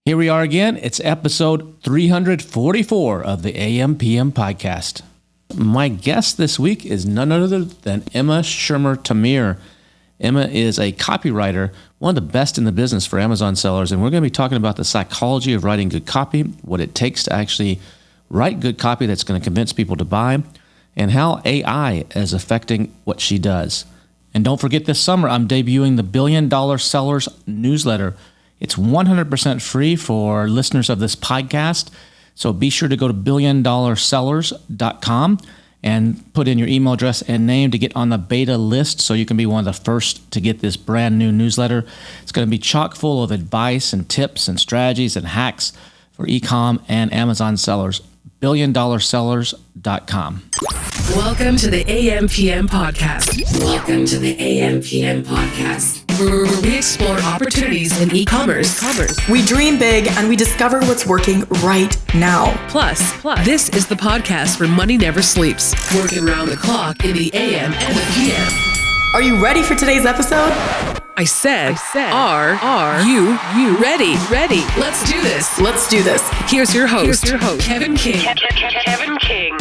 Here we are again. It's episode 344 of the AM/PM podcast. My guest this week is none other than Emma Schermer Tamir. Emma is a copywriter, one of the best in the business for Amazon sellers, and we're going to be talking about the psychology of writing good copy, what it takes to actually write good copy that's going to convince people to buy, and how AI is affecting what she does. And don't forget, this summer I'm debuting the $1 Billion Sellers newsletter. It's 100% free for listeners of this podcast. So be sure to go to billiondollarsellers.com and put in your email address and name to get on the beta list so you can be one of the first to get this brand new newsletter. It's going to be chock full of advice and tips and strategies and hacks for e-com and Amazon sellers. billiondollarsellers.com. Welcome to the AM/PM podcast. Welcome to the AM/PM podcast, where we explore opportunities in e-commerce. We dream big and we discover what's working right now. Plus, this is the podcast where money never sleeps, working around the clock in the AM and the PM. Are you ready for today's episode? I said, are you ready? Let's do this. Here's your host, Kevin King. Kevin King.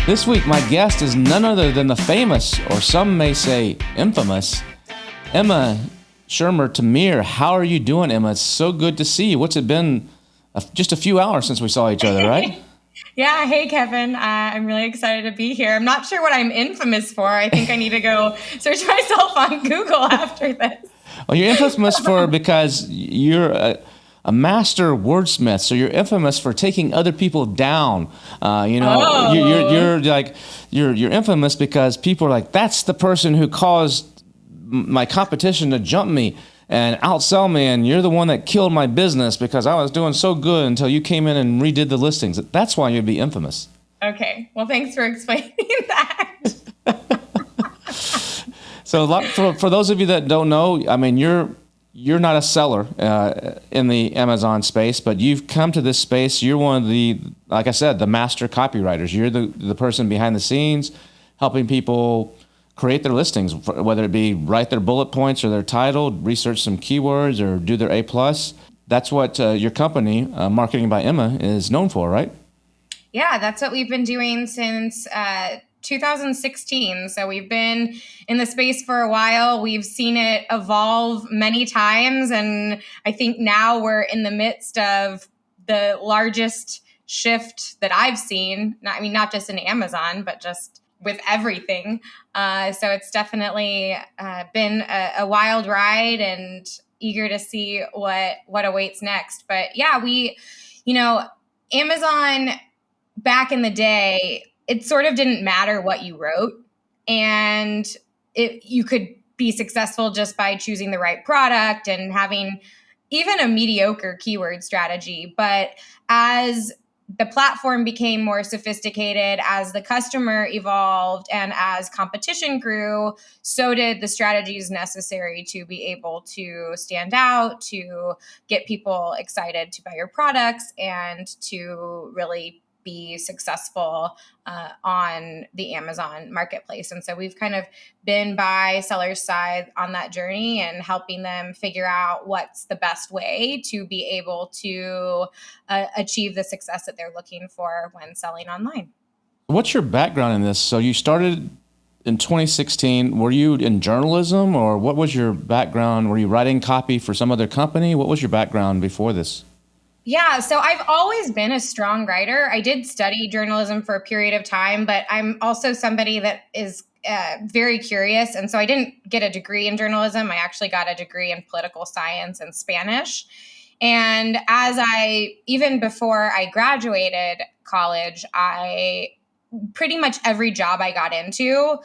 This week, my guest is none other than the famous, or some may say infamous, Emma Schermer Tamir. How are you doing, Emma? It's so good to see you. What's it been? Just a few hours since we saw each other, right? Yeah. Hey, Kevin. I'm really excited to be here. I'm not sure what I'm infamous for. I think I need to go search myself on Google after this. Well, you're infamous because you're a master wordsmith. So you're infamous for taking other people down. You're infamous because people are like, that's the person who caused my competition to jump me and outsell me, and you're the one that killed my business because I was doing so good until you came in and redid the listings. That's why you'd be infamous. Okay. Well, thanks for explaining that. So for those of you that don't know, I mean, you're not a seller in the Amazon space, but you've come to this space. You're one of the, like I said, the master copywriters. You're the person behind the scenes helping people create their listings, whether it be write their bullet points or their title, research some keywords, or do their A+. That's what your company, Marketing by Emma, is known for, right? Yeah, that's what we've been doing since 2016. So we've been in the space for a while. We've seen it evolve many times. And I think now we're in the midst of the largest shift that I've seen. Not just in Amazon, but just with everything. So it's definitely been a wild ride, and eager to see what awaits next. But yeah, Amazon back in the day, it sort of didn't matter what you wrote, and you could be successful just by choosing the right product and having even a mediocre keyword strategy. But as the platform became more sophisticated, as the customer evolved, and as competition grew, so did the strategies necessary to be able to stand out, to get people excited to buy your products, and to really be successful on the Amazon marketplace. And so we've kind of been by sellers' side on that journey and helping them figure out what's the best way to be able to achieve the success that they're looking for when selling online. What's your background in this? So you started in 2016. Were you in journalism, or what was your background? Were you writing copy for some other company? What was your background before this? Yeah, so I've always been a strong writer. I did study journalism for a period of time, but I'm also somebody that is very curious. And so I didn't get a degree in journalism. I actually got a degree in political science and Spanish. And even before I graduated college, pretty much every job I got into,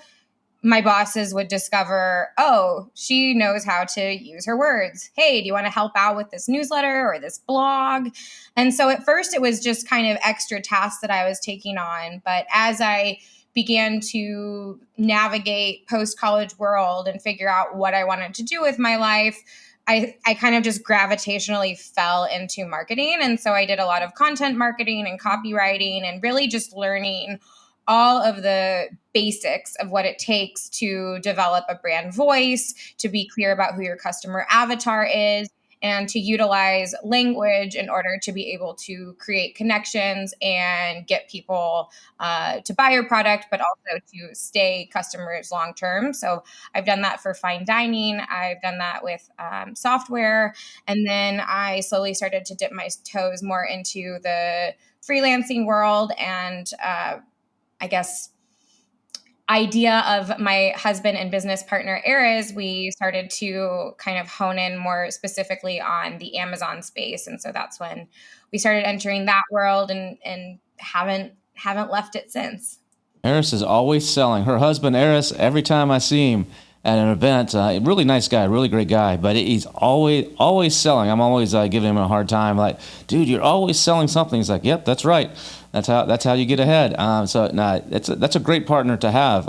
my bosses would discover, oh, she knows how to use her words. Hey, do you want to help out with this newsletter or this blog? And so at first it was just kind of extra tasks that I was taking on. But as I began to navigate post-college world and figure out what I wanted to do with my life, I kind of just gravitationally fell into marketing. And so I did a lot of content marketing and copywriting, and really just learning all of the basics of what it takes to develop a brand voice, to be clear about who your customer avatar is, and to utilize language in order to be able to create connections and get people to buy your product, but also to stay customers long term. So I've done that for fine dining. I've done that with software. And then I slowly started to dip my toes more into the freelancing world and I guess idea of my husband and business partner, Erez, we started to kind of hone in more specifically on the Amazon space. And so that's when we started entering that world and haven't left it since. Eris is always selling. Her husband, Eris, every time I see him at an event, really nice guy, really great guy, but he's always selling. I'm always giving him a hard time, like, dude, you're always selling something. He's like, yep, that's right. That's how you get ahead. That's a great partner to have.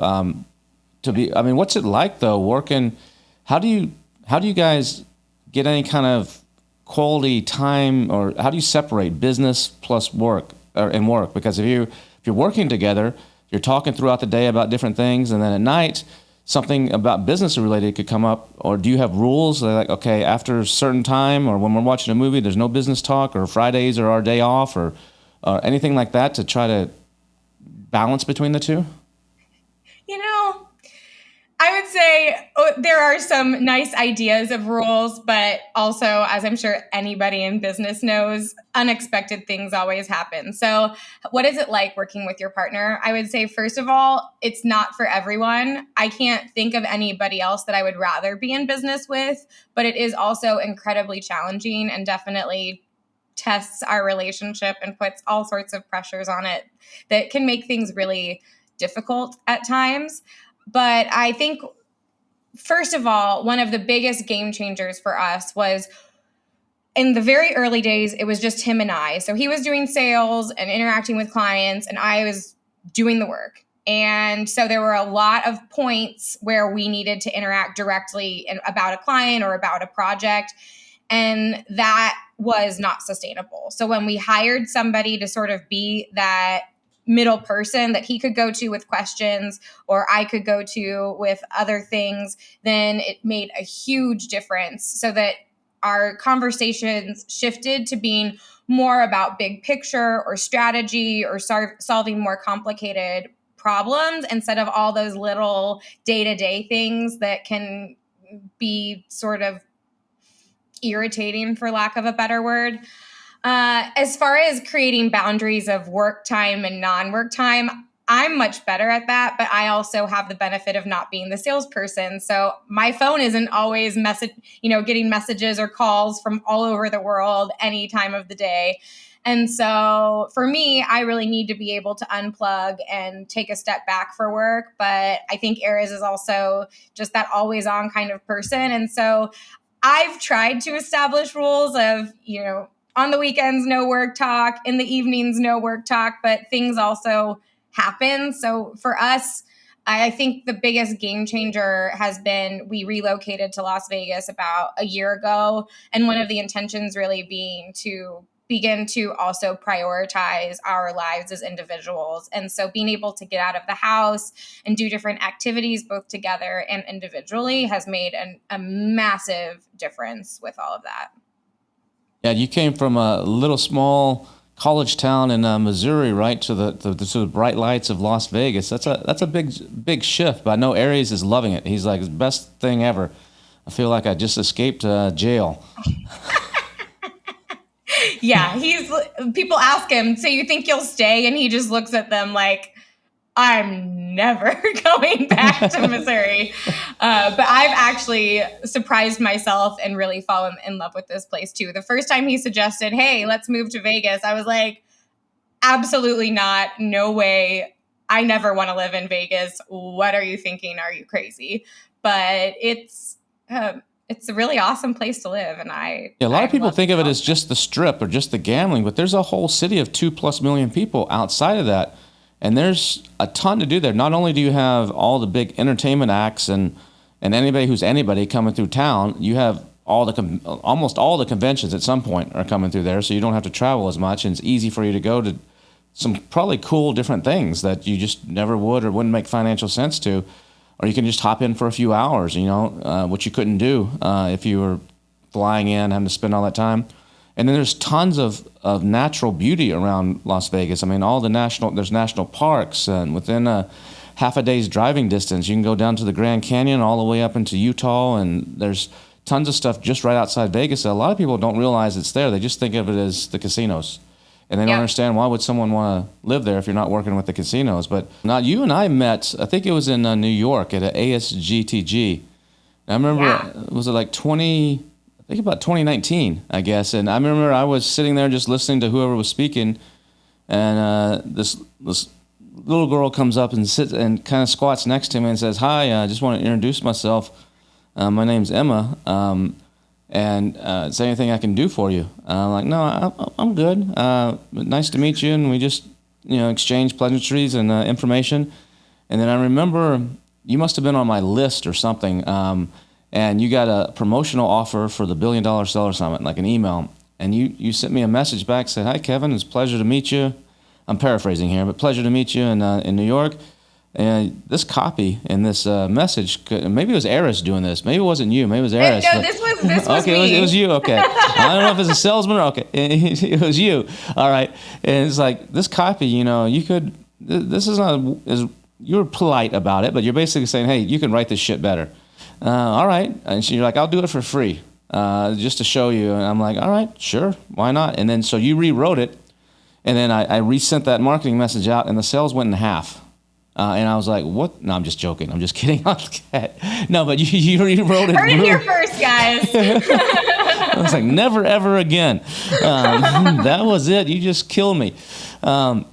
To be, I mean, what's it like though working? How do you guys get any kind of quality time, or how do you separate business plus work and work? Because if you're working together, you're talking throughout the day about different things, and then at night something about business related could come up. Or do you have rules like, okay, after a certain time, or when we're watching a movie, there's no business talk, or Fridays are our day off, or anything like that to try to balance between the two? I would say there are some nice ideas of rules, but also, as I'm sure anybody in business knows, unexpected things always happen. So what is it like working with your partner? I would say, first of all, it's not for everyone. I can't think of anybody else that I would rather be in business with, but it is also incredibly challenging and definitely tests our relationship and puts all sorts of pressures on it that can make things really difficult at times. But I think, first of all, one of the biggest game changers for us was in the very early days, it was just him and I. So he was doing sales and interacting with clients, and I was doing the work. And so there were a lot of points where we needed to interact directly about a client or about a project. And that was not sustainable. So when we hired somebody to sort of be that middle person that he could go to with questions, or I could go to with other things, then it made a huge difference, so that our conversations shifted to being more about big picture or strategy or solving more complicated problems instead of all those little day-to-day things that can be sort of irritating, for lack of a better word. As far as creating boundaries of work time and non-work time, I'm much better at that, but I also have the benefit of not being the salesperson. So my phone isn't always getting messages or calls from all over the world any time of the day. And so for me, I really need to be able to unplug and take a step back for work. But I think Erez is also just that always on kind of person. And so I've tried to establish rules of, on the weekends, no work talk, in the evenings, no work talk, but things also happen. So for us, I think the biggest game changer has been we relocated to Las Vegas about a year ago. And one of the intentions really being to begin to also prioritize our lives as individuals. And so being able to get out of the house and do different activities both together and individually has made a massive difference with all of that. Yeah, you came from a little small college town in Missouri, right, to the sort of bright lights of Las Vegas. That's a big shift. But I know Aries is loving it. He's like, it's the best thing ever. I feel like I just escaped jail. Yeah, people ask him, so you think you'll stay? And he just looks at them like, I'm never going back to Missouri. But I've actually surprised myself and really fallen in love with this place too. The first time he suggested, hey, let's move to Vegas, I was like, absolutely not. No way. I never want to live in Vegas. What are you thinking? Are you crazy? But it's a really awesome place to live. And a lot of people think of it as just the Strip or just the gambling, but there's a whole city of 2+ million people outside of that. And there's a ton to do there. Not only do you have all the big entertainment acts and anybody who's anybody coming through town, you have almost all the conventions at some point are coming through there, so you don't have to travel as much, and it's easy for you to go to some probably cool different things that you just never would or wouldn't make financial sense to, or you can just hop in for a few hours, which you couldn't do if you were flying in, having to spend all that time. And then there's tons of natural beauty around Las Vegas. I mean, there's national parks, and within a half a day's driving distance, you can go down to the Grand Canyon all the way up into Utah, and there's tons of stuff just right outside Vegas that a lot of people don't realize it's there. They just think of it as the casinos. And they don't understand, why would someone want to live there if you're not working with the casinos? But now you and I met, I think it was in New York at an ASGTG. I remember, was it like I think about 2019, I guess. And I remember I was sitting there just listening to whoever was speaking, and this little girl comes up and sits and kind of squats next to me and says, "Hi, I just want to introduce myself. My name's Emma. And is there anything I can do for you?" I'm like, "No, I'm good. Nice to meet you." And we just, exchanged pleasantries and information. And then I remember you must have been on my list or something. And you got a promotional offer for the $1 Billion Seller Summit, like an email. And you sent me a message back, said, "Hi, Kevin, it's a pleasure to meet you." I'm paraphrasing here, but pleasure to meet you in New York. And this copy and this message, maybe it was Eris doing this. Maybe it wasn't you. Maybe it was Eris. No, this was okay, me. It was you. Okay. I don't know if it's a salesman or okay. It was you. All right. And it's like this copy, you could, this is not, you're polite about it, but you're basically saying, "Hey, you can write this shit better." All right. And you're like, "I'll do it for free just to show you." And I'm like, "All right, sure. Why not?" And then so you rewrote it. And then I resent that marketing message out, and the sales went in half. And I was like, "What?" No, I'm just joking. I'm just kidding. No, but you rewrote it. Heard it here first, guys. I was like, "Never, ever again." That was it. You just killed me. No,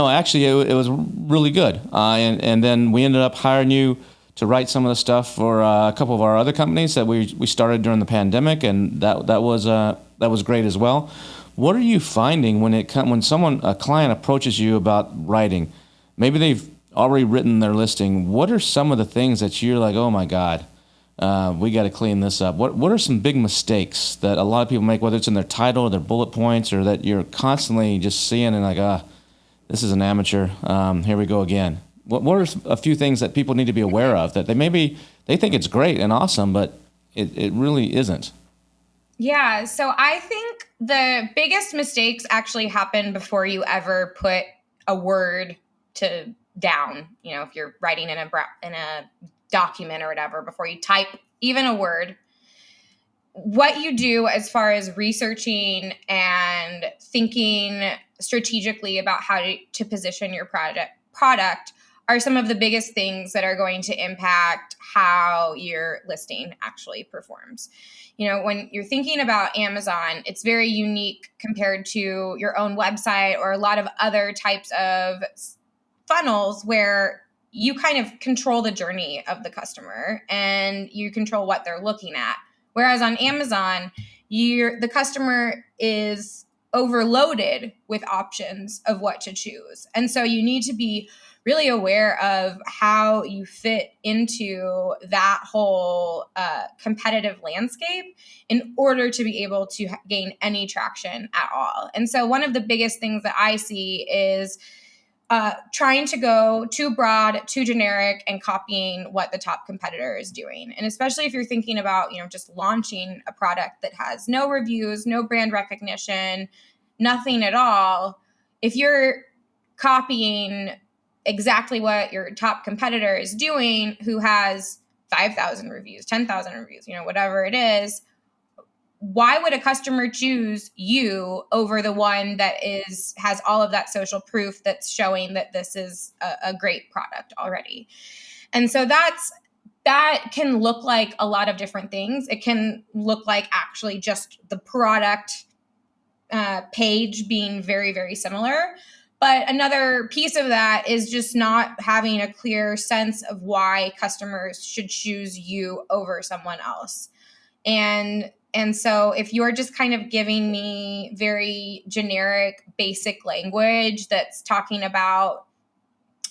actually, it was really good. And then we ended up hiring you to write some of the stuff for a couple of our other companies that we started during the pandemic, and that was great as well. What are you finding when a client approaches you about writing? Maybe they've already written their listing. What are some of the things that you're like, "Oh my God, we got to clean this up"? What are some big mistakes that a lot of people make, whether it's in their title or their bullet points, or that you're constantly just seeing and like, this is an amateur. Here we go again. What are a few things that people need to be aware of that they think it's great and awesome, but it really isn't? Yeah, so I think the biggest mistakes actually happen before you ever put a word down. If you're writing in a document or whatever, before you type even a word, what you do as far as researching and thinking strategically about how to position your product are some of the biggest things that are going to impact how your listing actually performs. When you're thinking about Amazon, it's very unique compared to your own website or a lot of other types of funnels where you kind of control the journey of the customer and you control what they're looking at. Whereas on Amazon, the customer is overloaded with options of what to choose. And so you need to be really aware of how you fit into that whole competitive landscape in order to be able to gain any traction at all. And so one of the biggest things that I see is trying to go too broad, too generic, and copying what the top competitor is doing. And especially if you're thinking about, just launching a product that has no reviews, no brand recognition, nothing at all. If you're copying exactly what your top competitor is doing, who has 5,000 reviews, 10,000 reviews, whatever it is, why would a customer choose you over the one that has all of that social proof that's showing that this is a great product already? And so that can look like a lot of different things. It can look like actually just the product page being very, very similar. But another piece of that is just not having a clear sense of why customers should choose you over someone else. And so if you're just kind of giving me very generic, basic language that's talking about,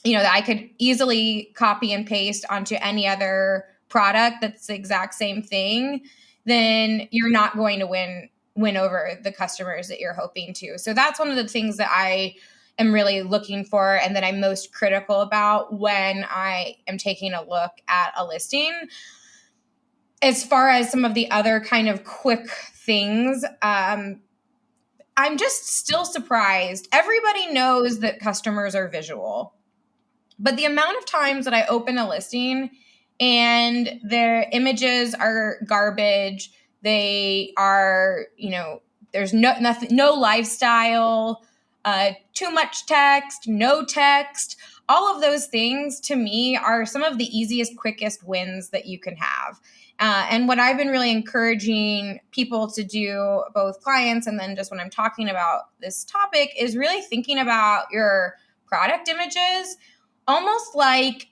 that I could easily copy and paste onto any other product that's the exact same thing, then you're not going to win over the customers that you're hoping to. So that's one of the things that I am really looking for and that I'm most critical about when I am taking a look at a listing. as far as some of the other kind of quick things, I'm just still surprised. Everybody knows that customers are visual, but the amount of times that I open a listing and their images are garbage, they are, there's no lifestyle, too much text, no text. All of those things to me are some of the easiest, quickest wins that you can have. And what I've been really encouraging people to do, both clients and then just when I'm talking about this topic, is really thinking about your product images almost like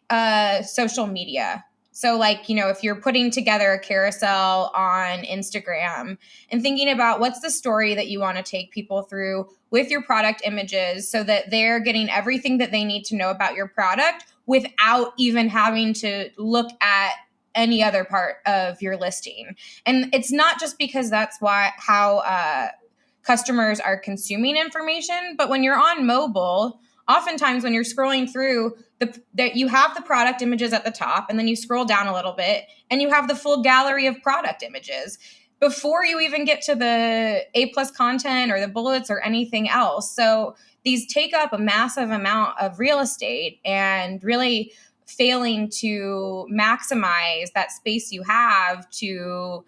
social media. So like, if you're putting together a carousel on Instagram and thinking about what's the story that you want to take people through with your product images so that they're getting everything that they need to know about your product without even having to look at any other part of your listing. And it's not just because that's how customers are consuming information, but when you're on mobile, oftentimes when you're scrolling through, that you have the product images at the top, and then you scroll down a little bit and you have the full gallery of product images before you even get to the A+ content or the bullets or anything else. So these take up a massive amount of real estate, and really failing to maximize that space you have to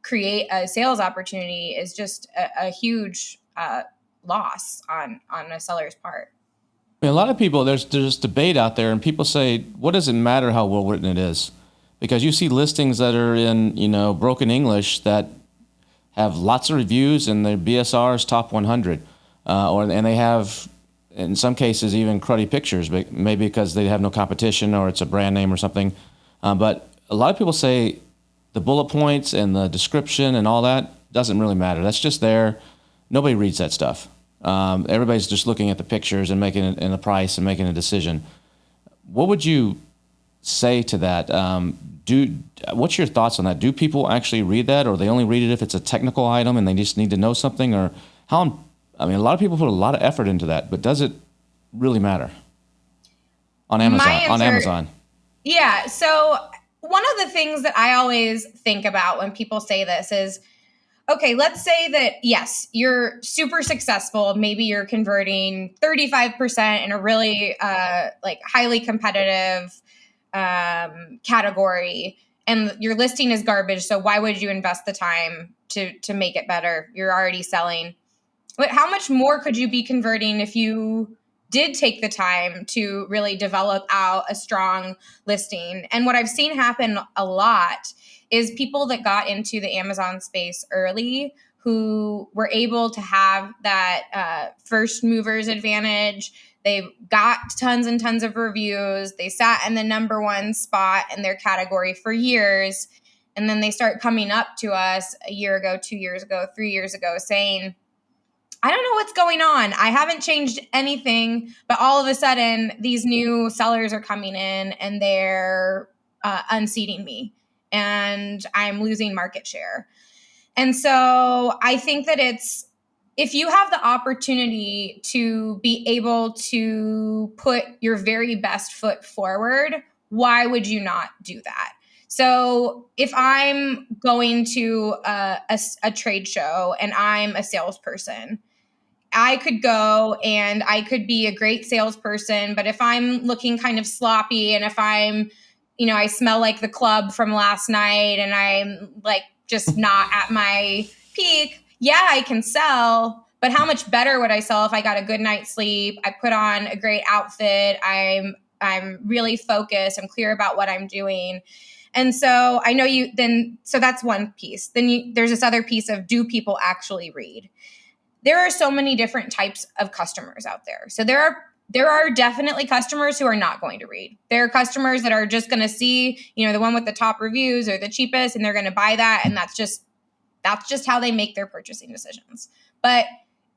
create a sales opportunity is just a huge loss on a seller's part. I mean, a lot of people, there's debate out there, and people say, what does it matter how well written it is? Because you see listings that are in, broken English that have lots of reviews and their BSR's top 100, and they have, in some cases, even cruddy pictures, but maybe because they have no competition or it's a brand name or something. But a lot of people say the bullet points and the description and all that doesn't really matter. That's just there. Nobody reads that stuff. Everybody's just looking at the pictures and making it in a price and making a decision. What would you say to that? What's your thoughts on that? Do people actually read that, or they only read it if it's a technical item and they just need to know something? Or a lot of people put a lot of effort into that, but does it really matter on Amazon? Yeah. So one of the things that I always think about when people say this is, okay, let's say that, yes, you're super successful. Maybe you're converting 35% in a really highly competitive category, and your listing is garbage. So why would you invest the time to make it better? You're already selling. But how much more could you be converting if you did take the time to really develop out a strong listing? And what I've seen happen a lot is people that got into the Amazon space early, who were able to have that first movers advantage. They got tons and tons of reviews. They sat in the number one spot in their category for years. And then they start coming up to us a year ago, 2 years ago, 3 years ago, saying, I don't know what's going on. I haven't changed anything, but all of a sudden these new sellers are coming in and they're unseating me, and I'm losing market share. And so I think that if you have the opportunity to be able to put your very best foot forward, why would you not do that? So if I'm going to a trade show and I'm a salesperson, I could go and I could be a great salesperson, but if I'm looking kind of sloppy, and if I'm, I smell like the club from last night, and I'm like just not at my peak, yeah, I can sell, but how much better would I sell if I got a good night's sleep? I put on a great outfit. I'm really focused. I'm clear about what I'm doing. And so I know so that's one piece. Then there's this other piece of, do people actually read? There are so many different types of customers out there. So there are definitely customers who are not going to read. There are customers that are just going to see, the one with the top reviews or the cheapest, and they're going to buy that. And that's just how they make their purchasing decisions. But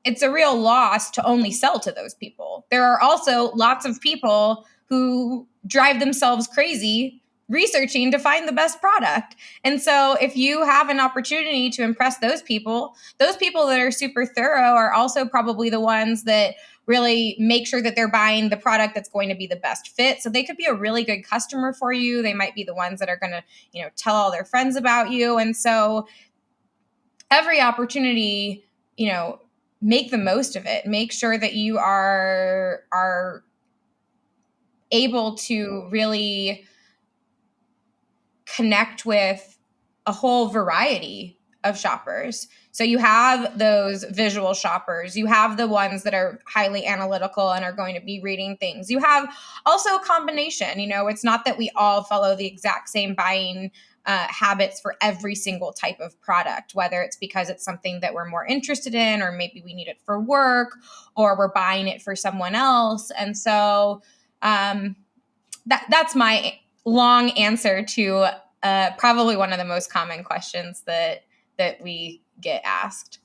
it's a real loss to only sell to those people. There are also lots of people who drive themselves crazy researching to find the best product. And so if you have an opportunity to impress those people that are super thorough are also probably the ones that really make sure that they're buying the product that's going to be the best fit. So they could be a really good customer for you. They might be the ones that are going to, tell all their friends about you. And so every opportunity, make the most of it. Make sure that you are able to really connect with a whole variety of shoppers. So you have those visual shoppers, you have the ones that are highly analytical and are going to be reading things. You have also a combination, it's not that we all follow the exact same buying habits for every single type of product, whether it's because it's something that we're more interested in, or maybe we need it for work, or we're buying it for someone else. And so that's my long answer to probably one of the most common questions that we get asked.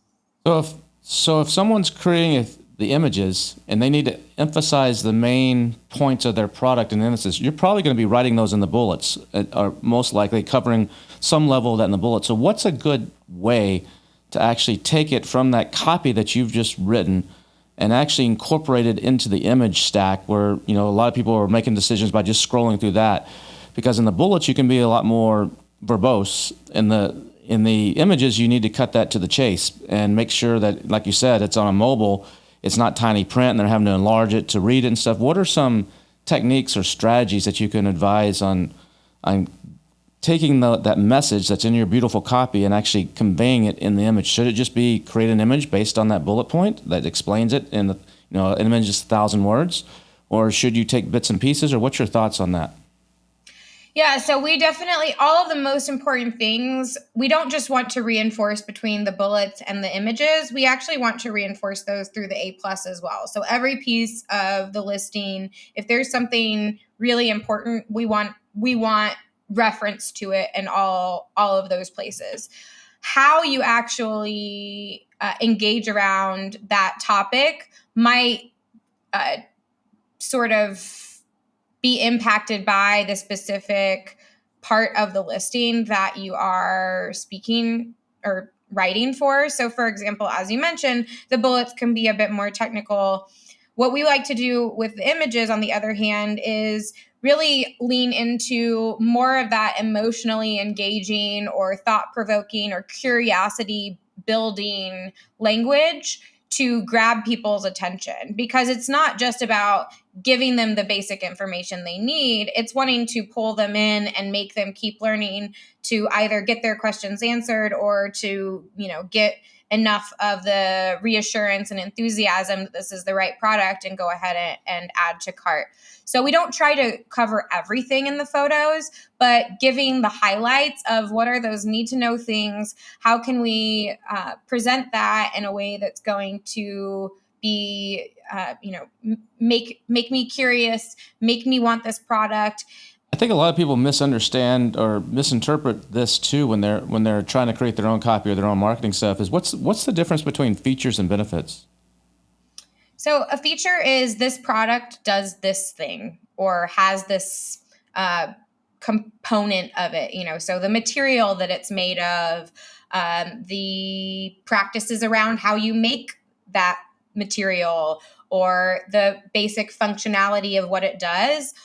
So if someone's creating the images and they need to emphasize the main points of their product and emphasis, you're probably going to be writing those in the bullets, or most likely covering some level of that in the bullets. So what's a good way to actually take it from that copy that you've just written and actually incorporate it into the image stack, where a lot of people are making decisions by just scrolling through that? Because in the bullets you can be a lot more verbose. In the images, you need to cut that to the chase and make sure that, like you said, it's on a mobile, it's not tiny print and they're having to enlarge it to read it and stuff. What are some techniques or strategies that you can advise on taking that message that's in your beautiful copy and actually conveying it in the image? Should it just be create an image based on that bullet point that explains it in an image is 1,000 words? Or should you take bits and pieces? Or what's your thoughts on that? Yeah, so we definitely, all of the most important things, we don't just want to reinforce between the bullets and the images. We actually want to reinforce those through the A+ as well. So every piece of the listing, if there's something really important, we want reference to it in all of those places. How you actually engage around that topic might sort of be impacted by the specific part of the listing that you are speaking or writing for. So for example, as you mentioned, the bullets can be a bit more technical. What we like to do with the images, on the other hand, is really lean into more of that emotionally engaging or thought-provoking or curiosity-building language to grab people's attention, because it's not just about giving them the basic information they need. It's wanting to pull them in and make them keep learning to either get their questions answered or to, get enough of the reassurance and enthusiasm that this is the right product and go ahead and add to cart. So we don't try to cover everything in the photos, but giving the highlights of what are those need to know things, how can we present that in a way that's going to be, make me curious, make me want this product. I think a lot of people misunderstand or misinterpret this too when they're trying to create their own copy or their own marketing stuff. Is what's the difference between features and benefits? So a feature is this product does this thing or has this component of it, so the material that it's made of, the practices around how you make that material, or the basic functionality of what it does.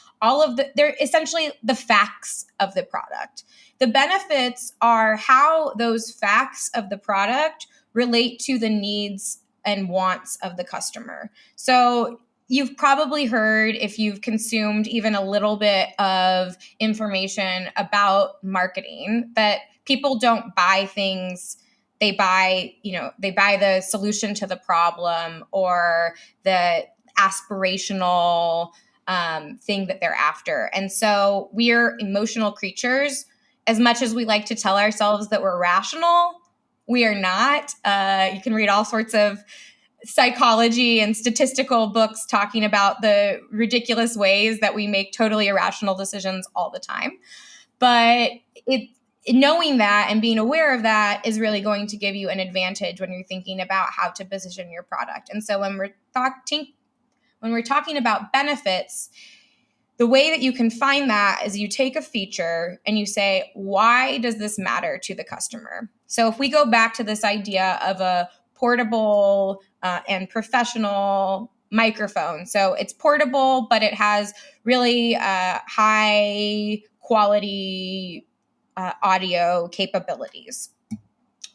They're essentially the facts of the product. The benefits are how those facts of the product relate to the needs and wants of the customer. So you've probably heard, if you've consumed even a little bit of information about marketing, that people don't buy things. They buy the solution to the problem or the aspirational thing that they're after. And so we're emotional creatures. As much as we like to tell ourselves that we're rational, we are not. You can read all sorts of psychology and statistical books talking about the ridiculous ways that we make totally irrational decisions all the time. But knowing that and being aware of that is really going to give you an advantage when you're thinking about how to position your product. And so when we're talking about benefits, the way that you can find that is you take a feature and you say, why does this matter to the customer? So if we go back to this idea of a portable and professional microphone. So it's portable, but it has really high quality audio capabilities.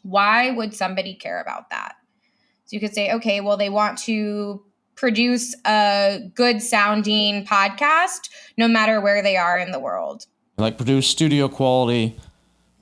Why would somebody care about that? So you could say, okay, well, they want to produce a good sounding podcast no matter where they are in the world. Like produce studio quality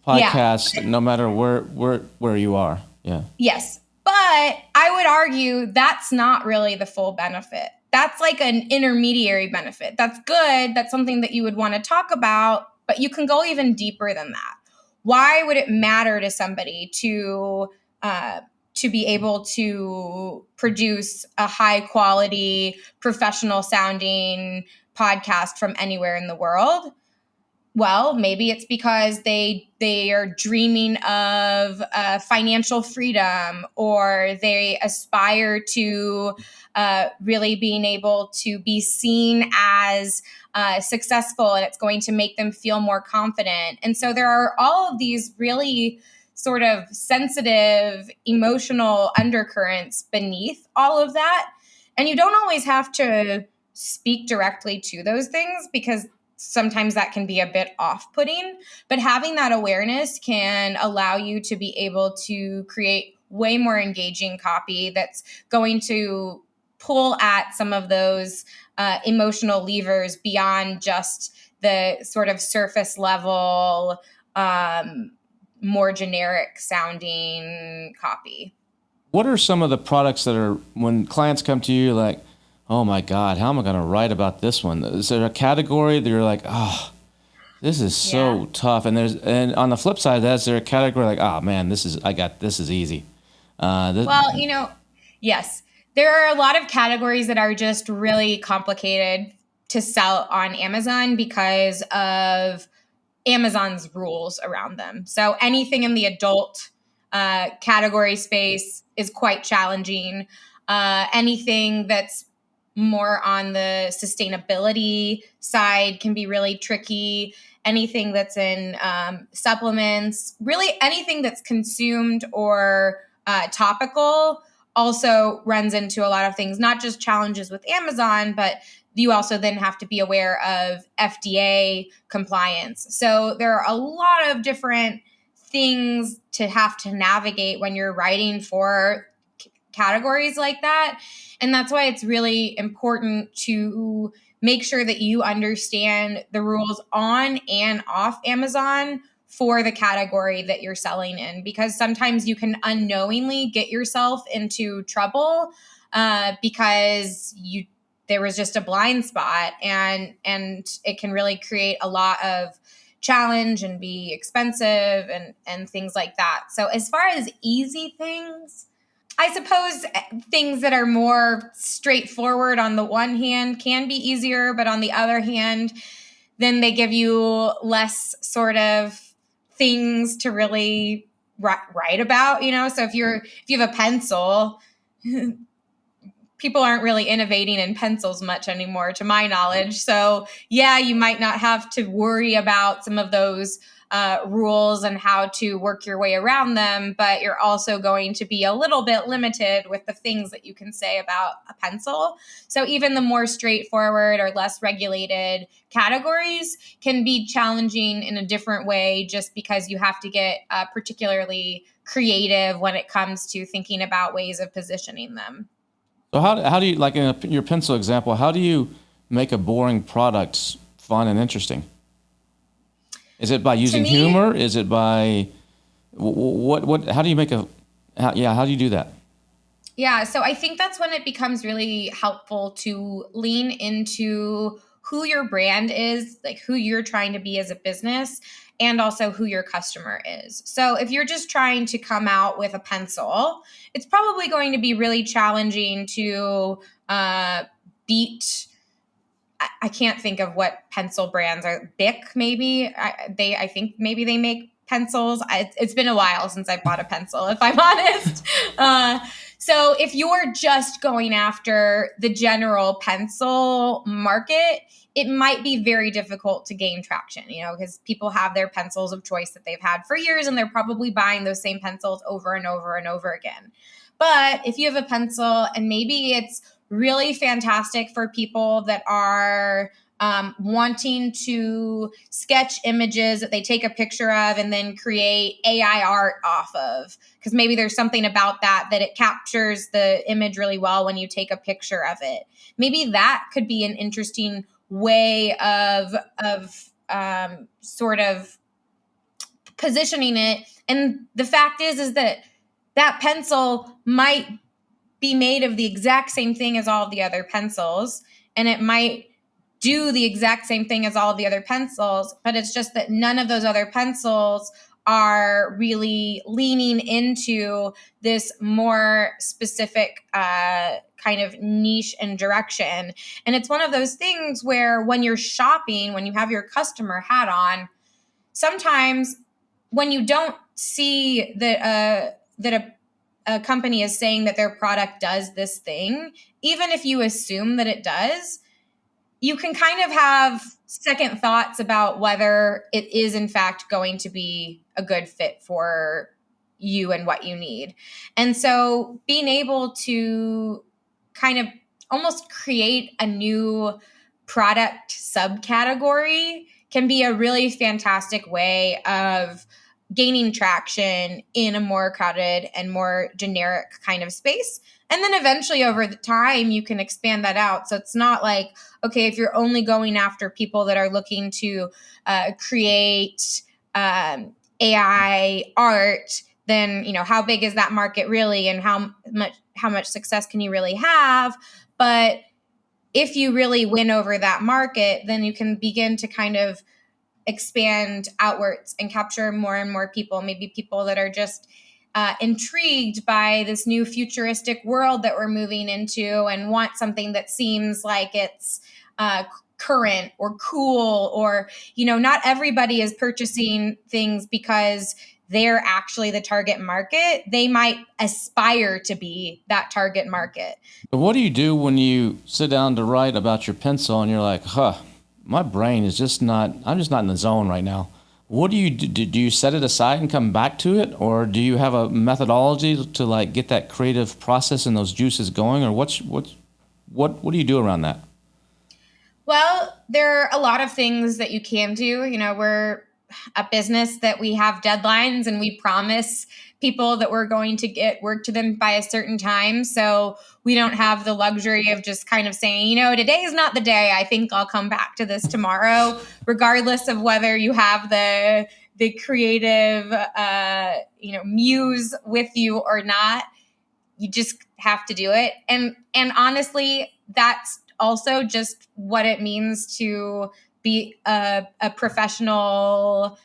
podcasts no matter where you are. Yeah. Yes. But I would argue that's not really the full benefit. That's like an intermediary benefit. That's good. That's something that you would want to talk about, but you can go even deeper than that. Why would it matter to somebody to be able to produce a high quality, professional sounding podcast from anywhere in the world? Well, maybe it's because they are dreaming of financial freedom, or they aspire to really being able to be seen as successful, and it's going to make them feel more confident. And so there are all of these really sort of sensitive, emotional undercurrents beneath all of that. And you don't always have to speak directly to those things, because sometimes that can be a bit off-putting, but having that awareness can allow you to be able to create way more engaging copy that's going to pull at some of those emotional levers beyond just the sort of surface level, more generic sounding copy. What are some of the products that are, when clients come to you like, oh my God, how am I going to write about this one? Is there a category that you're like, oh, this is so tough? And on the flip side of that, is there a category like, oh man, this is easy? Yes, there are a lot of categories that are just really complicated to sell on Amazon because of Amazon's rules around them. So anything in the adult category space is quite challenging. Anything that's more on the sustainability side can be really tricky. Anything that's in supplements, really anything that's consumed or topical also runs into a lot of things, not just challenges with Amazon, but you also then have to be aware of FDA compliance. So there are a lot of different things to have to navigate when you're writing for categories like that. And that's why it's really important to make sure that you understand the rules on and off Amazon for the category that you're selling in, because sometimes you can unknowingly get yourself into trouble because there was just a blind spot, and it can really create a lot of challenge and be expensive and things like that. So as far as easy things, I suppose things that are more straightforward on the one hand can be easier, but on the other hand, then they give you less sort of things to really write about, So if you have a pencil, people aren't really innovating in pencils much anymore, to my knowledge. So yeah, you might not have to worry about some of those rules and how to work your way around them, but you're also going to be a little bit limited with the things that you can say about a pencil. So even the more straightforward or less regulated categories can be challenging in a different way, just because you have to get particularly creative when it comes to thinking about ways of positioning them. So how do you, like in your pencil example, how do you make a boring product fun and interesting? Is it by using humor? Is it by what? How do you make how do you do that? Yeah, so I think that's when it becomes really helpful to lean into who your brand is, like who you're trying to be as a business, and also who your customer is. So if you're just trying to come out with a pencil, it's probably going to be really challenging to beat. I can't think of what pencil brands are. Bic, maybe. I think maybe they make pencils. It's been a while since I bought a pencil, if I'm honest. So if you're just going after the general pencil market, it might be very difficult to gain traction, because people have their pencils of choice that they've had for years, and they're probably buying those same pencils over and over and over again. But if you have a pencil and maybe it's really fantastic for people that are wanting to sketch images that they take a picture of and then create AI art off of. Because maybe there's something about that it captures the image really well when you take a picture of it. Maybe that could be an interesting way of sort of positioning it. And the fact is that pencil might be made of the exact same thing as all of the other pencils, and it might do the exact same thing as all of the other pencils, but it's just that none of those other pencils are really leaning into this more specific kind of niche and direction. And it's one of those things where when you're shopping, when you have your customer hat on, sometimes when you don't see that a company is saying that their product does this thing, even if you assume that it does, you can kind of have second thoughts about whether it is in fact going to be a good fit for you and what you need. And so being able to kind of almost create a new product subcategory can be a really fantastic way of gaining traction in a more crowded and more generic kind of space. And then eventually over the time, you can expand that out. So it's not like, okay, if you're only going after people that are looking to create AI art, then, how big is that market really, and how much success can you really have? But if you really win over that market, then you can begin to kind of expand outwards and capture more and more people, maybe people that are just intrigued by this new futuristic world that we're moving into and want something that seems like it's current or cool, or, not everybody is purchasing things because they're actually the target market. They might aspire to be that target market. What do you do when you sit down to write about your pencil and you're like, my brain is I'm just not in the zone right now? What do you do? Do you set it aside and come back to it? Or do you have a methodology to get that creative process and those juices going? Or what do you do around that? Well, there are a lot of things that you can do. We're a business that we have deadlines and we promise people that we're going to get work to them by a certain time. So we don't have the luxury of just kind of saying, today is not the day. I think I'll come back to this tomorrow, regardless of whether you have the creative, muse with you or not. You just have to do it. And honestly, that's also just what it means to be a professional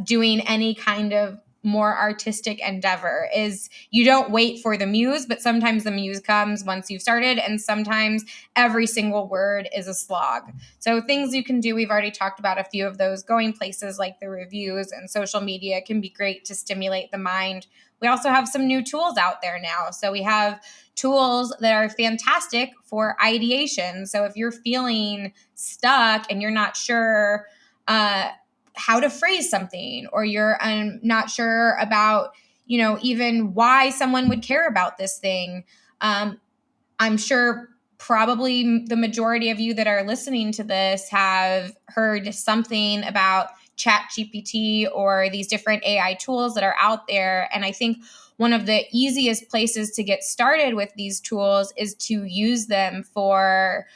doing any kind of more artistic endeavor. Is you don't wait for the muse, but sometimes the muse comes once you've started, and sometimes every single word is a slog. So things you can do, we've already talked about a few of those. Going places like the reviews and social media can be great to stimulate the mind. We also have some new tools out there now. So we have tools that are fantastic for ideation. So if you're feeling stuck and you're not sure how to phrase something, or you're not sure about, even why someone would care about this thing, I'm sure probably the majority of you that are listening to this have heard something about ChatGPT or these different AI tools that are out there. And I think one of the easiest places to get started with these tools is to use them for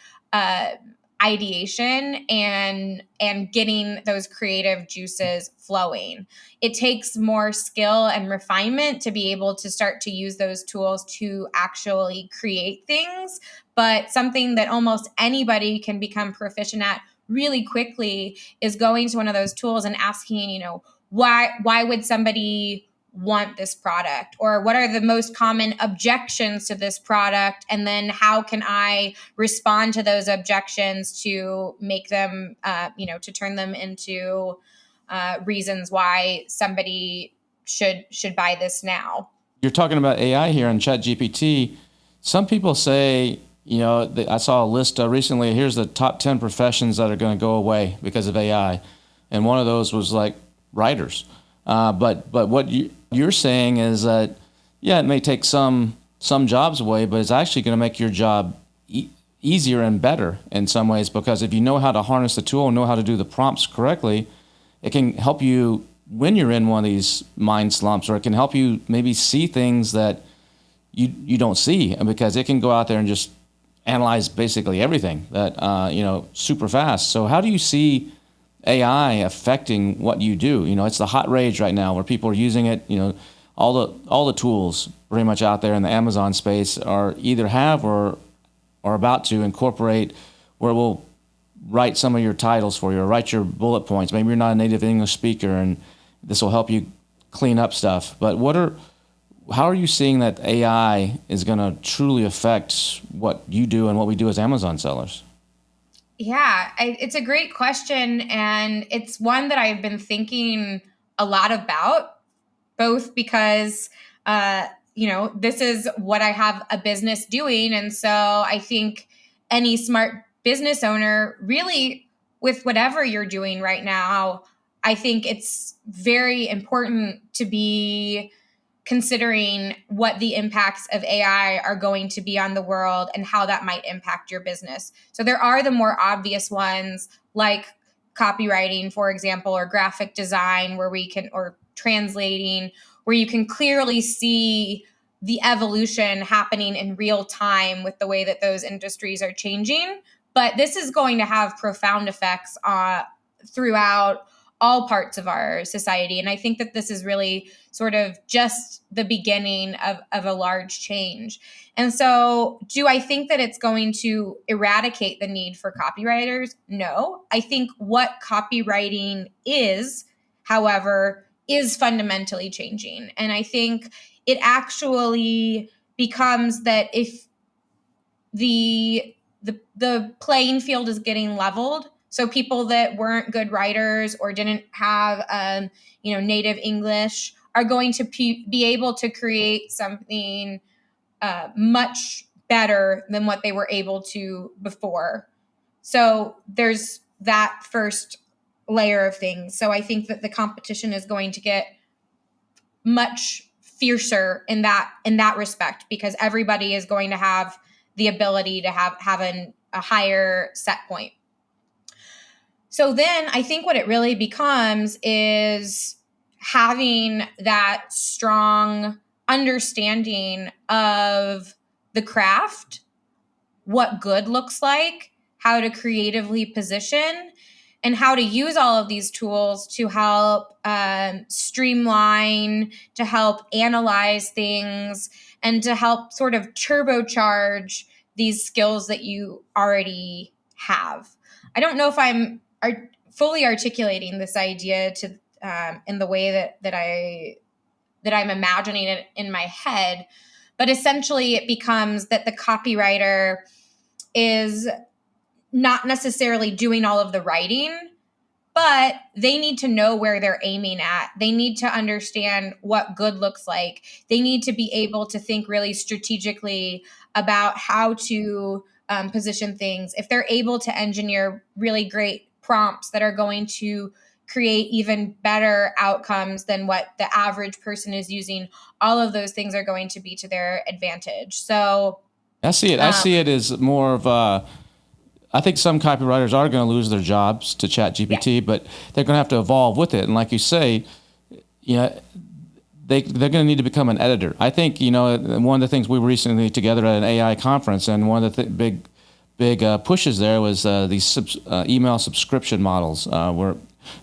ideation and getting those creative juices flowing. It takes more skill and refinement to be able to start to use those tools to actually create things, but something that almost anybody can become proficient at really quickly is going to one of those tools and asking, why would somebody want this product, or what are the most common objections to this product, and then how can I respond to those objections to make them, to turn them into reasons why somebody should buy this now. You're talking about AI here on ChatGPT. Some people say, I saw a list recently. Here's the top 10 professions that are going to go away because of AI, and one of those was like writers. But what you're saying is that, it may take some jobs away, but it's actually going to make your job easier and better in some ways, because if you know how to harness the tool and know how to do the prompts correctly, it can help you when you're in one of these mind slumps, or it can help you maybe see things that you don't see, because it can go out there and just analyze basically everything that super fast. So how do you see AI affecting what you do? It's the hot rage right now where people are using it. All the tools pretty much out there in the Amazon space are either have or are about to incorporate where we'll write some of your titles for you, or write your bullet points. Maybe you're not a native English speaker, and this will help you clean up stuff. But how are you seeing that AI is going to truly affect what you do and what we do as Amazon sellers? Yeah, it's a great question. And it's one that I've been thinking a lot about, both because, this is what I have a business doing. And so I think any smart business owner, really, with whatever you're doing right now, I think it's very important to be considering what the impacts of AI are going to be on the world and how that might impact your business. So there are the more obvious ones, like copywriting, for example, or graphic design, or translating, where you can clearly see the evolution happening in real time with the way that those industries are changing. But this is going to have profound effects throughout all parts of our society. And I think that this is really sort of just the beginning of a large change. And so do I think that it's going to eradicate the need for copywriters? No. I think what copywriting is, however, is fundamentally changing. And I think it actually becomes that if the playing field is getting leveled, so people that weren't good writers or didn't have, native English are going to be able to create something much better than what they were able to before. So there's that first layer of things. So I think that the competition is going to get much fiercer in that respect, because everybody is going to have the ability to have a higher set point. So then I think what it really becomes is having that strong understanding of the craft, what good looks like, how to creatively position, and how to use all of these tools to help streamline, to help analyze things, and to help sort of turbocharge these skills that you already have. I don't know if I'm fully articulating this idea to in the way that I'm imagining it in my head, but essentially it becomes that the copywriter is not necessarily doing all of the writing, but they need to know where they're aiming at. They need to understand what good looks like. They need to be able to think really strategically about how to position things. If they're able to engineer really great prompts that are going to create even better outcomes than what the average person is using, all of those things are going to be to their advantage. So I see it as more of I think some copywriters are going to lose their jobs to ChatGPT, but they're going to have to evolve with it. And like you say, they're going to need to become an editor. I think, one of the things we were recently together at an AI conference, and one of the big pushes there was these email subscription models, where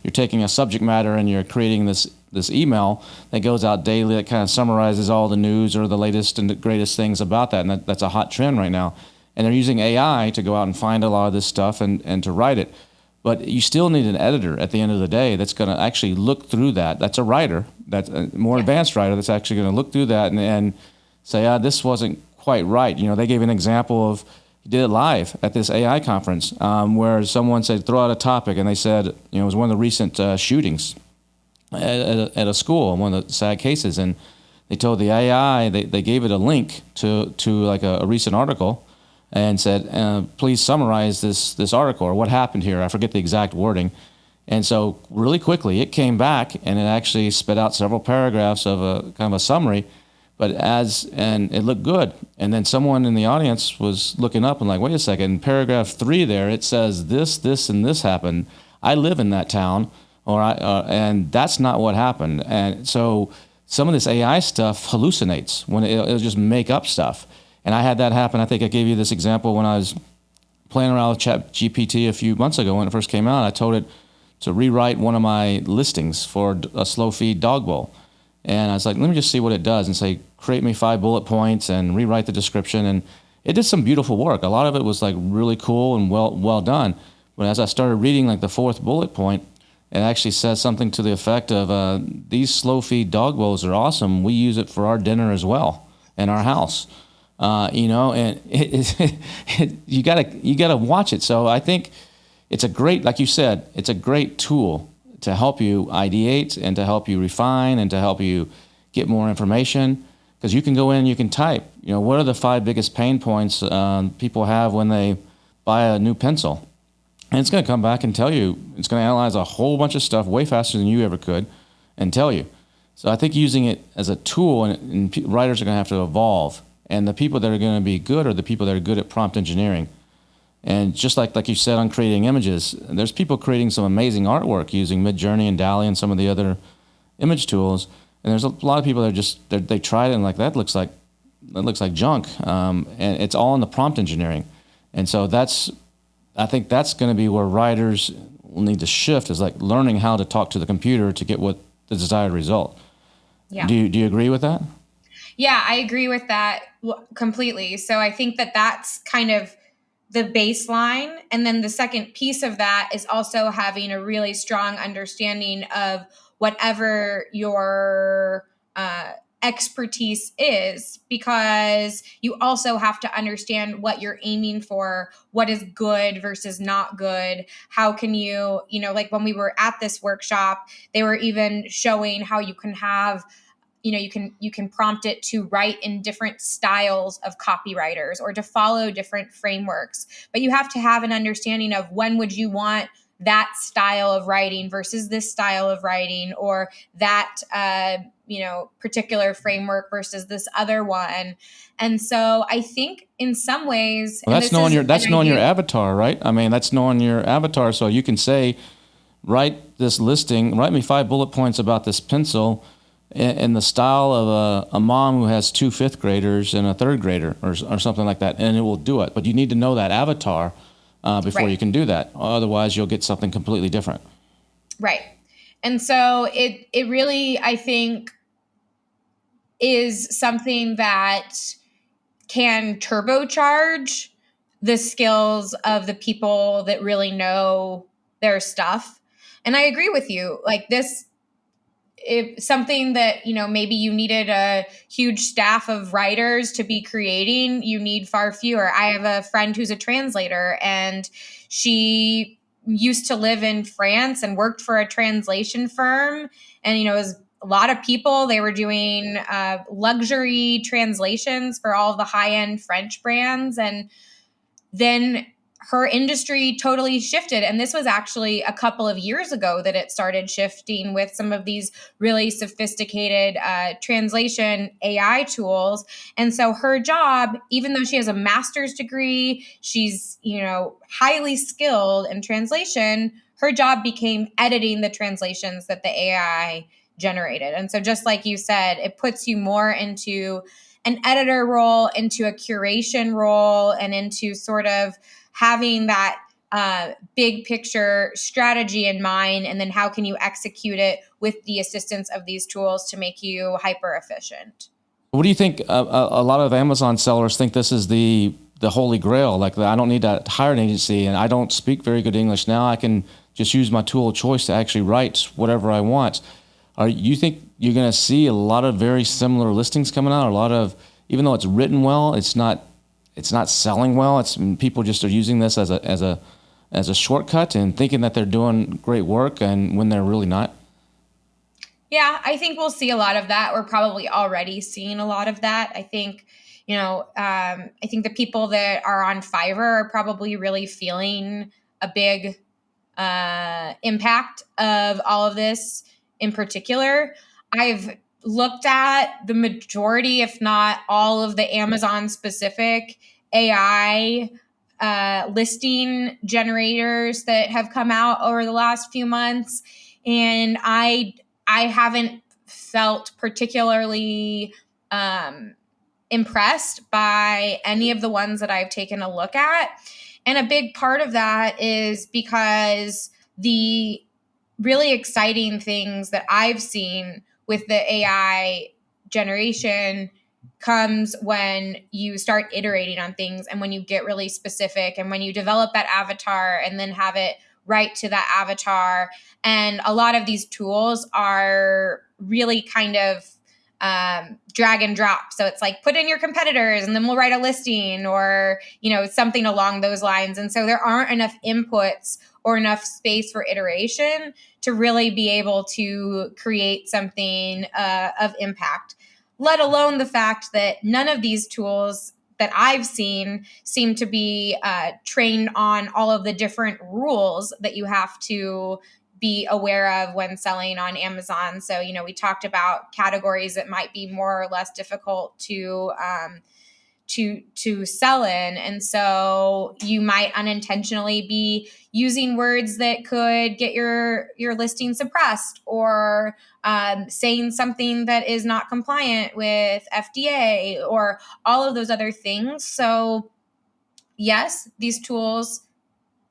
you're taking a subject matter and you're creating this email that goes out daily that kind of summarizes all the news or the latest and the greatest things about that. And that's a hot trend right now. And they're using AI to go out and find a lot of this stuff and to write it. But you still need an editor at the end of the day that's going to actually look through that. That's a writer, that's a more advanced writer that's actually going to look through that and say, this wasn't quite right. They gave an example of, he did it live at this AI conference where someone said, throw out a topic. And they said, it was one of the recent shootings at a school, one of the sad cases. And they told the AI, they gave it a link to like a recent article, and said, please summarize this article, or what happened here. I forget the exact wording. And so really quickly it came back and it actually spit out several paragraphs of a kind of a summary. and it looked good. And then someone in the audience was looking up and like, wait a second, in paragraph 3 there, it says this, and this happened. I live in that town, and that's not what happened. And so some of this AI stuff hallucinates when it'll just make up stuff. And I had that happen. I think I gave you this example when I was playing around with ChatGPT a few months ago when it first came out. I told it to rewrite one of my listings for a slow feed dog bowl. And I was like, let me just see what it does, and say, create me 5 bullet points and rewrite the description. And it did some beautiful work. A lot of it was like really cool and well done. But as I started reading like the 4th bullet point, it actually says something to the effect of, these slow feed dog bowls are awesome. We use it for our dinner as well in our house. And you gotta watch it. So I think it's a great, like you said, it's a great tool to help you ideate and to help you refine and to help you get more information. Because you can go in and you can type, what are the 5 biggest pain points people have when they buy a new pencil? And it's going to come back and tell you, it's going to analyze a whole bunch of stuff way faster than you ever could and tell you. So I think using it as a tool, and writers are going to have to evolve. And the people that are going to be good are the people that are good at prompt engineering. And just like you said on creating images, there's people creating some amazing artwork using Midjourney and DALL-E and some of the other image tools. And there's a lot of people that they tried it and like, that looks like junk. And it's all in the prompt engineering. And so I think that's going to be where writers will need to shift, is like learning how to talk to the computer to get what the desired result. Yeah. Do you agree with that? Yeah, I agree with that completely. So I think that's kind of the baseline. And then the second piece of that is also having a really strong understanding of whatever your expertise is, because you also have to understand what you're aiming for, what is good versus not good. How can you, like when we were at this workshop, they were even showing how you can have, you can prompt it to write in different styles of copywriters or to follow different frameworks. But you have to have an understanding of when would you want that style of writing versus this style of writing, or that particular framework versus this other one. And so I think in some ways, that's knowing your avatar, right? I mean, that's knowing your avatar. So you can say, write me 5 bullet points about this pencil in the style of a mom who has 2 5th graders and a 3rd grader or something like that, and it will do it. But you need to know that avatar before you can do that. Otherwise, you'll get something completely different. Right. And so it really, I think, is something that can turbocharge the skills of the people that really know their stuff. And I agree with you. Like this, if something that, maybe you needed a huge staff of writers to be creating, you need far fewer. I have a friend who's a translator, and she used to live in France and worked for a translation firm. And, it was a lot of people. They were doing luxury translations for all the high-end French brands. And then her industry totally shifted. And this was actually a couple of years ago that it started shifting with some of these really sophisticated translation AI tools. And so her job, even though she has a master's degree, she's, highly skilled in translation, her job became editing the translations that the AI generated. And so just like you said, it puts you more into an editor role, into a curation role, and into sort of having that big picture strategy in mind, and then how can you execute it with the assistance of these tools to make you hyper efficient. What do you think? A lot of Amazon sellers think this is the holy grail. Like, I don't need to hire an agency, and I don't speak very good English. Now I can just use my tool of choice to actually write whatever I want. You think you're going to see a lot of very similar listings coming out? A lot of, even though it's written well, it's not selling well. People just are using this as a shortcut and thinking that they're doing great work, and when they're really not. Yeah, I think we'll see a lot of that. We're probably already seeing a lot of that. I think, I think the people that are on Fiverr are probably really feeling a big impact of all of this in particular. I've looked at the majority, if not all, of the Amazon specific AI listing generators that have come out over the last few months. And I haven't felt particularly impressed by any of the ones that I've taken a look at. And a big part of that is because the really exciting things that I've seen with the AI generation comes when you start iterating on things and when you get really specific and when you develop that avatar and then have it write to that avatar. And a lot of these tools are really kind of drag and drop. So it's like, put in your competitors and then we'll write a listing or, something along those lines. And so there aren't enough inputs or enough space for iteration to really be able to create something of impact, let alone the fact that none of these tools that I've seen seem to be trained on all of the different rules that you have to be aware of when selling on Amazon. So, we talked about categories that might be more or less difficult to sell in. And so you might unintentionally be using words that could get your listing suppressed or saying something that is not compliant with FDA or all of those other things. So yes, these tools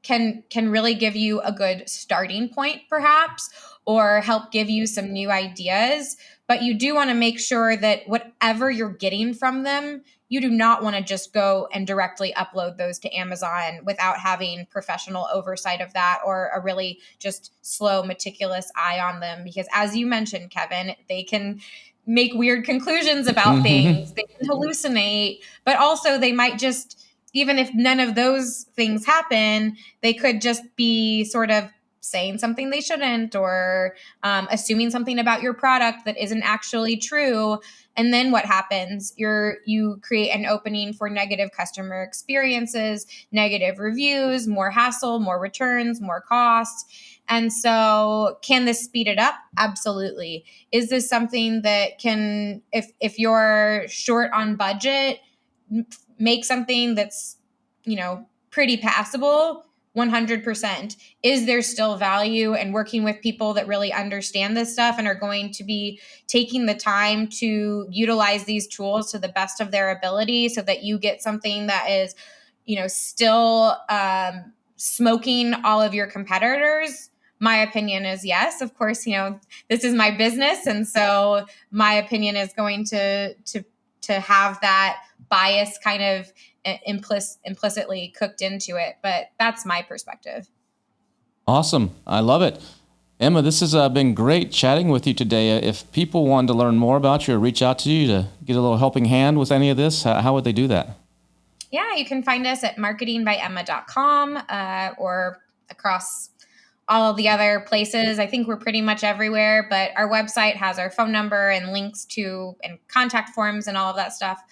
can really give you a good starting point perhaps, or help give you some new ideas. But you do want to make sure that whatever you're getting from them, you do not want to just go and directly upload those to Amazon without having professional oversight of that or a really just slow, meticulous eye on them. Because as you mentioned, Kevin, they can make weird conclusions about things. They can hallucinate, but also they might just, even if none of those things happen, they could just be sort of saying something they shouldn't or assuming something about your product that isn't actually true. And then what happens? You create an opening for negative customer experiences, negative reviews, more hassle, more returns, more costs. And so can this speed it up? Absolutely. Is this something that can, if you're short on budget, make something that's, pretty passable? 100%. Is there still value in working with people that really understand this stuff and are going to be taking the time to utilize these tools to the best of their ability so that you get something that is, still smoking all of your competitors? My opinion is yes. Of course, this is my business. And so my opinion is going to have that bias kind of implicitly cooked into it. But that's my perspective. Awesome. I love it. Emma, this has been great chatting with you today. If people wanted to learn more about you or reach out to you to get a little helping hand with any of this, how would they do that? Yeah, you can find us at marketingbyemma.com or across all of the other places. I think we're pretty much everywhere, but our website has our phone number and links to and contact forms and all of that stuff.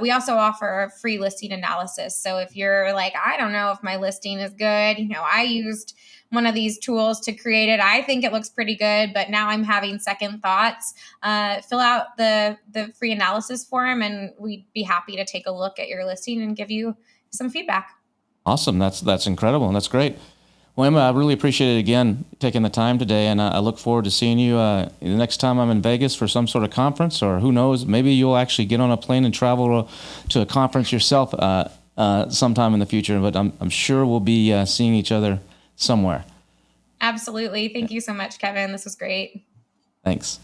We also offer a free listing analysis. So if you're like, I don't know if my listing is good, I used one of these tools to create it. I think it looks pretty good, but now I'm having second thoughts. Fill out the free analysis form and we'd be happy to take a look at your listing and give you some feedback. Awesome. That's incredible. And that's great. Well, Emma, I really appreciate it again, taking the time today, and I look forward to seeing you the next time I'm in Vegas for some sort of conference, or who knows, maybe you'll actually get on a plane and travel to a conference yourself sometime in the future, but I'm sure we'll be seeing each other somewhere. Absolutely. Thank you so much, Kevin. This was great. Thanks.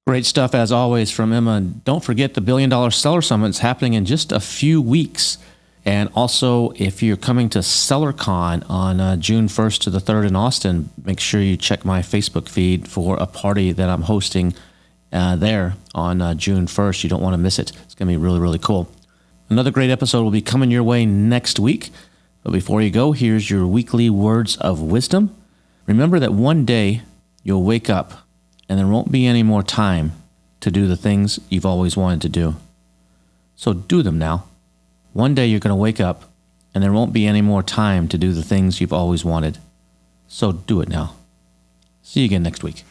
Great stuff as always from Emma. Don't forget the $1 Billion Seller Summit is happening in just a few weeks. And also, if you're coming to SellerCon on June 1st to the 3rd in Austin, make sure you check my Facebook feed for a party that I'm hosting there on June 1st. You don't want to miss it. It's going to be really, really cool. Another great episode will be coming your way next week. But before you go, here's your weekly words of wisdom. Remember that one day you'll wake up and there won't be any more time to do the things you've always wanted to do. So do them now. One day you're going to wake up and there won't be any more time to do the things you've always wanted. So do it now. See you again next week.